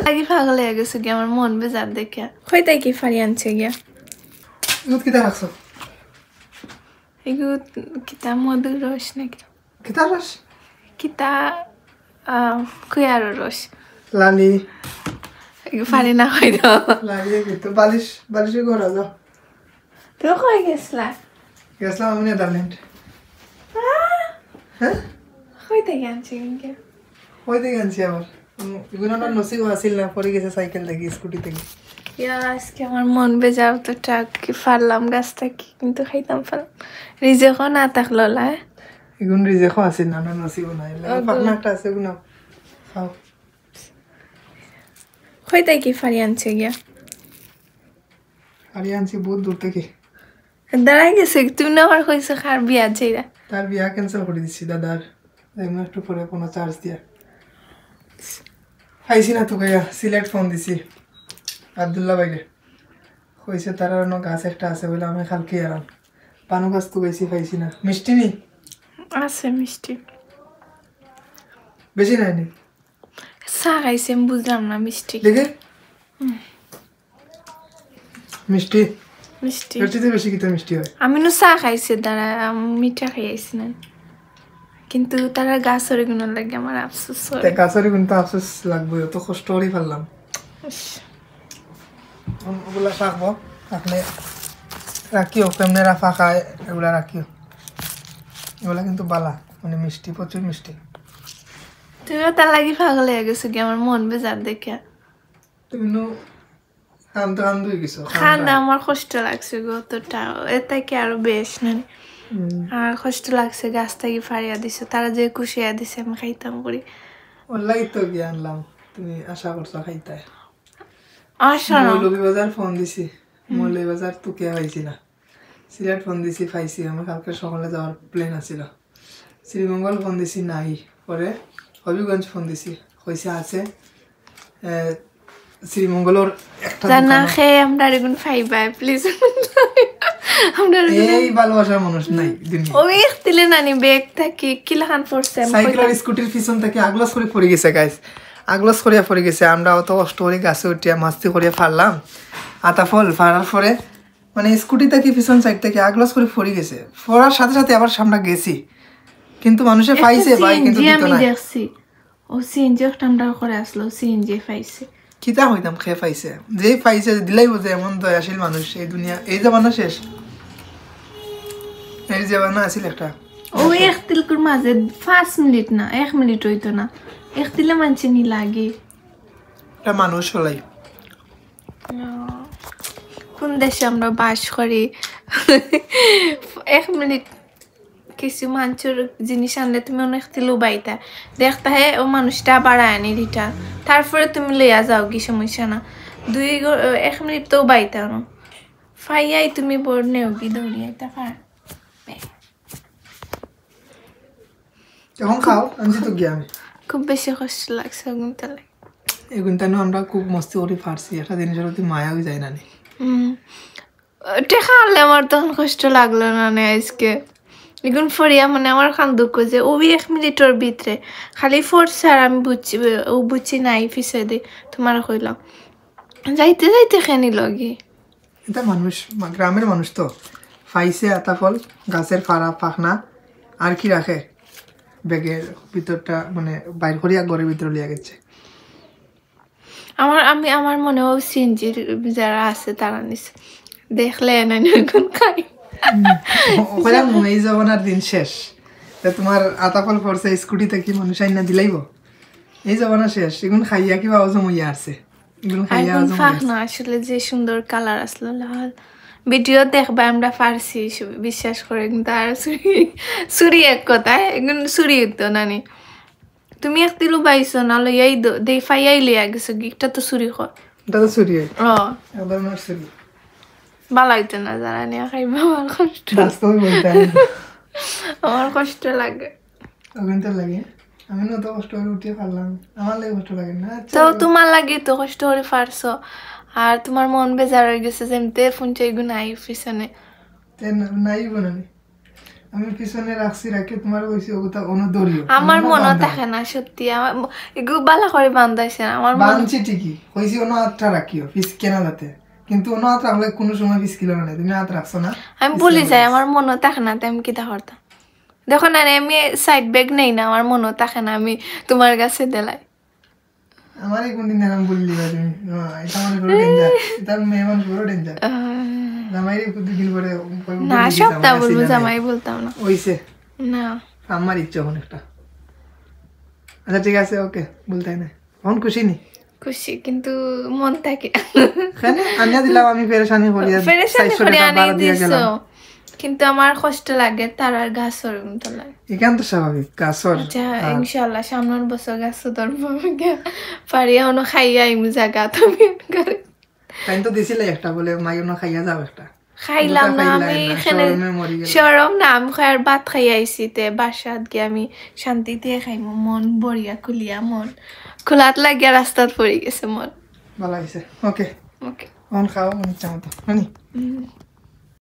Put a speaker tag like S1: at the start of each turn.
S1: আগে পাগল হয়ে গেছে কি আমার মন বেজার দেখে কইতাই কি ফারি আনছে গিয়া
S2: এগুলো কিতা রাখছো
S1: এগুলো কিতা মধুর রস নাকি
S2: কিতা রস
S1: কিতা কুয়ার রস
S2: লালি
S1: এগুলো ফারি না হয়ে দাও
S2: লালি কিন্তু বালিশে ঘোরা যাও
S1: তুমি কই গেছলা
S2: গেছিলাম আমি নেদারল্যান্ড হ্যাঁ
S1: কইতাই আনছে গিয়া
S2: ওই দিকে আনছি আবার এগুলো না নসিব আসিল না পরে গেছে সাইকেল থেকে স্কুটি থেকে
S1: আজকে আমার মন বেজার তো টাক কি ফারলাম গাছটা কি কিন্তু খাইতাম ফারলাম রিজেকও না থাকলো লা
S2: এগুলো রিজেকও আসিল না না নসিব নাই পাকনা একটা আছে এগুলো খাও
S1: কইতাই কি ফারি আনছে গিয়া
S2: আর আনছি বহুত দূর থেকে
S1: দাঁড়াই গেছে তুমি না আমার কইছো খার বিয়া যাইরা
S2: তার বিয়া ক্যান্সেল করে দিচ্ছি দাদার একটু পরে কোনো চার্জ দিয়া খাইছি না তো গাইয়া সিলেক্ট ফোন দিছি আবদুল্লাহ ভাইকে কইছে তার অন্য গাছ একটা আছে বলে আমি কালকে আরাম পানু গাছ তো গেছি খাইছি না মিষ্টি নি
S1: আছে মিষ্টি
S2: বেশি নাইনি
S1: চা খাইছে আমি বুঝলাম না মিষ্টি
S2: দেখে মিষ্টি
S1: মিষ্টি
S2: মিষ্টিতে বেশি কিতা মিষ্টি হয়
S1: আমি নো চা খাইছে দাঁড়া মিঠা খাইছি না কিন্তু তারা গাছের গুণ লাগে আমার আফসোস হয়
S2: তাই গাছের কিন্তু আফসোস লাগবে অত কষ্ট করে ফেললাম ওগুলা রাখবো রাখলে রাখিও কেমনে রাফা খায় এগুলা রাখিও এগুলা কিন্তু বালা মানে মিষ্টি প্রচুর মিষ্টি
S1: তুমিও তার লাগি পাগল হয়ে গেছো কি আমার মন বেজার দেখে
S2: তুমি নো কান্দা হয়ে গেছো
S1: খান্দা আমার কষ্ট লাগছে গতটা এটা কি আরো বেশ না আর কষ্ট লাগছে গাছ থেকে ফাড়িয়া দিছে তারা যে কুশিয়া দিছে আমি খাইতাম করি
S2: ওলাই তো গিয়ে আনলাম তুমি আশা করছো খাইতে
S1: আসো না
S2: মৌলভীবাজার ফোন দিছি মৌলভীবাজার তো কে পাইছি না সিলেট ফোন দিছি পাইছি আমার কালকে সকালে যাওয়ার প্লেন আছিল শ্রীমঙ্গল ফোন দিছি নাই পরে হবিগঞ্জ ফোন দিছি কইছে আছে শ্রীমঙ্গলের একটা
S1: জানা খেয়ে আমরা এগুন ফাইবা প্লিজ আমরা
S2: এই ভালোবাসার মানুষ নাই দুনিয়া
S1: ওই দিলে নানি ব্যাগ থাকি কিলাখান পড়ছে
S2: সাইকেল স্কুটির পিছন থেকে আগলাস করে পড়ে গেছে গাইস আগলাস করিয়া পড়ে গেছে আমরা অত কষ্ট করে গাছে উঠিয়া মাস্তি করিয়া ফারলাম আতা ফল ফারার পরে মানে স্কুটি থেকে পিছন সাইড থেকে আগলাস করে পড়ে গেছে পড়ার সাথে সাথে আবার সামনে গেছি কিন্তু মানুষে পাইছে ভাই কিন্তু দিত না
S1: দেখছি ও সিএনজি একটা আমরা করে আসলো সিএনজি পাইছে
S2: কিতা হইতাম খেয়ে পাইছে যেই পাইছে দিলাই বোঝে এমন দয়াশীল মানুষ এই দুনিয়া এই জামানা শেষ এই জামানা আছিল একটা
S1: ও এক তিলকুর মাঝে 5 মিনিট না 1 মিনিট হইতো না এক তিলে মানছে নি লাগে
S2: এটা মানুষ হলাই
S1: কোন দেশে আমরা বাস করি 1 মিনিট কিছু মানুষের জিনিস আনলে তুমি অনেক তিলু বাইতা দেখতে হয় ও মানুষটা বাড়ায় আনি রিটা তারপরে তুমি লইয়া যাও কি সমস্যা না 1 মিনিট তো বাইতা না ফাইয়াই তুমি বোর্ড নেও কি দৌড়িয়াইতা পার
S2: এখন খাও আমি তো গিয়ে আমি
S1: খুব বেশি কষ্ট লাগছে গুনতে লাগে
S2: এগুনটা আমরা খুব মস্তি করে ফারছি একটা জিনিসের প্রতি মায়া হয়ে যায় না নি
S1: টেকা আনলে আমার তখন কষ্ট লাগলো না নে আজকে এগুন ফরিয়া মানে আমার খান দুঃখ যে ওই 1 মিনিটের ভিতরে খালি ফোর্স আর আমি বুঝছি নাই পিছে দি তোমার কইলাম যাইতে যাইতে খেনি লগে
S2: এটা মানুষ গ্রামের মানুষ তো ফাইছে আতা ফল গাছের ফাড়া পাখনা আর কি রাখে ব্যাগের ভিতরটা মানে বাইর করিয়া ঘরের ভিতরে লিয়া গেছে
S1: আমার মনে হয় সিএনজির যারা আছে তারা নিছে দেখলে না এখন খাই
S2: ওখানে এই জমানার দিন শেষ তোমার আতাফল ফরসে স্কুটিতে কি মানুষ আইনা দিলাইব এই জমানা শেষ এগুলো খাইয়া কিবা অজমইয়া আছে এগুলো খাইয়া
S1: না আসলে যে সুন্দর কালার আসলো লাল ভিডিও দেখবা আমরা ফার্সি বিশ্বাস করে কিন্তু আর সুরি এক কথা এগুলো সুরি তো নানি তুমি এক তিলু বাইছো না লইয়াই দে ফাইয়াই লিয়া গেছো গিকটা তো সুরি খ
S2: এটা তো সুরি
S1: একবার
S2: না সুরি
S1: বালাইতো না জানা নিয়া খাইবা আমার কষ্ট
S2: বাস্তবে বলতে
S1: আমার কষ্ট লাগে
S2: ওখানটা লাগে আমি না তো কষ্ট করে উঠিয়ে পারলাম আমার লাগে কষ্ট লাগে না
S1: তো তোমার লাগে তো কষ্ট করে পারছো আর তোমার মন বেজার হয়ে গেছে যেমতে ফোন চাইগু নাই পিছনে
S2: নাই বানানি আমি পিছনে রাখছি রাখে তোমার কইছি ওটা অন্য দড়িও
S1: আমার মনে থাকে না সত্যি আমার এগুলো বালা করে বান্ধাইছে আমার
S2: বানছি ঠিকই কইছি অন্য হাতটা রাখিও পিস কেনা যাতে কিন্তু অন্য হাত রাখলে কোনো সময় পিস কিলো না তুমি হাত রাখছো না
S1: আমি ভুলে যাই আমার মনে থাকে না তাই আমি কিতা করতাম দেখো না আমি সাইড ব্যাগ নেই না আমার মনে থাকে না আমি তোমার কাছে দিলাই
S2: আমারই কোনদিন নাম বললি তুমি এটা মানে বড় ডেঞ্জার এটা মেহমান বড় ডেঞ্জার জামাইরে প্রতিদিন করে
S1: না সবটা বলবো জামাই বলতাম না
S2: ওইছে
S1: না
S2: আমার ইচ্ছা অনেকটা আচ্ছা ঠিক আছে ওকে বলতে না এখন খুশি নি
S1: খুশি কিন্তু মন থাকে
S2: কেন আনিয়া দিলাম আমি পেরেশানি করিয়া
S1: পেরেশানি করে আনি দিছো কিন্তু আমার কষ্ট লাগে তার আর গাছর মতো লাগে
S2: এখান তো স্বাভাবিক গাছর
S1: আচ্ছা ইনশাআল্লাহ সামনের বছর গাছ ধরবো পারিয়া অন্য খাইয়া ইমু জায়গা তুমি করে
S2: তাই তো দিছিলে একটা বলে মাইও না খাইয়া যাও একটা
S1: খাইলাম না আমি এখানে শরম না আমি খাইয়ার ভাত খাই আইছি তে বাসাত গিয়ে আমি শান্তিতে খাইমু মন বড়িয়া খুলিয়া মন খোলাত লাগিয়া রাস্তাত পড়ে গেছে মন
S2: ভালো হয়েছে ওকে
S1: ওকে
S2: অন খাও মনে ইচ্ছা মতো